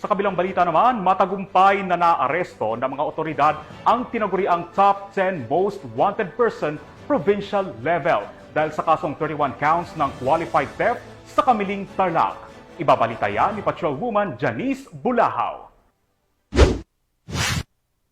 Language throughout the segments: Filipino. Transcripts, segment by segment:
Sa kabilang balita naman, matagumpay na naaresto ng mga otoridad ang tinaguriang top 10 most wanted person provincial level dahil sa kasong 31 counts ng qualified theft sa Kamiling, Tarlac. Ibabalita yan ni Patrolwoman Janice Bulahaw.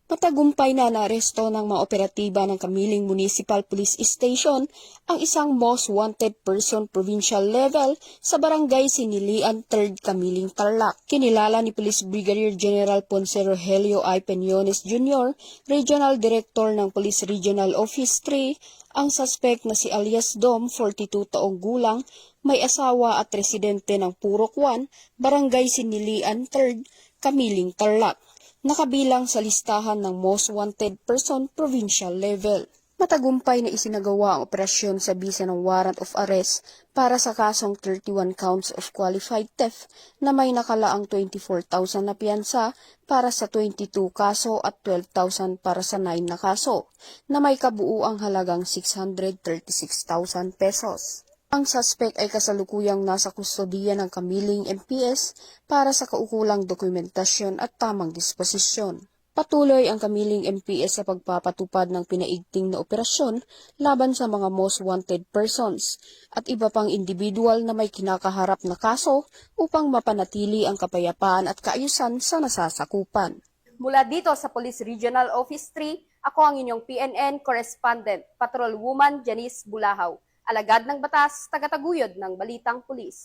Matagumpay na naaresto ng mga operatiba ng Kamiling Municipal Police Station ang isang most wanted person provincial level sa barangay Sinilian 3rd Kamiling, Tarlac. Kinilala ni Police Brigadier General Ponce Rogelio I. Peñones Jr., Regional Director ng Police Regional Office 3, ang suspect na si alias Dom, 42 taong gulang, may asawa at residente ng Purok 1, Barangay Sinilian 3rd, Kamiling, Tarlac. Nakabilang sa listahan ng most wanted person provincial level. Matagumpay na isinagawa ang operasyon sa bisa ng warrant of arrest para sa kasong 31 counts of qualified theft na may nakalaang 24,000 na piyansa para sa 22 kaso at 12,000 para sa 9 na kaso na may kabuuang halagang 636,000 pesos. Ang suspect ay kasalukuyang nasa kustodiya ng Kamiling MPS para sa kaukulang dokumentasyon at tamang disposisyon. Patuloy ang Kamiling MPS sa pagpapatupad ng pinaigting na operasyon laban sa mga most wanted persons at iba pang individual na may kinakaharap na kaso upang mapanatili ang kapayapaan at kaayusan sa nasasakupan. Mula dito sa Police Regional Office 3, ako ang inyong PNN Correspondent, Patrolwoman Janice Bulahaw. Alagad ng batas, tagataguyod ng Balitang Pulis.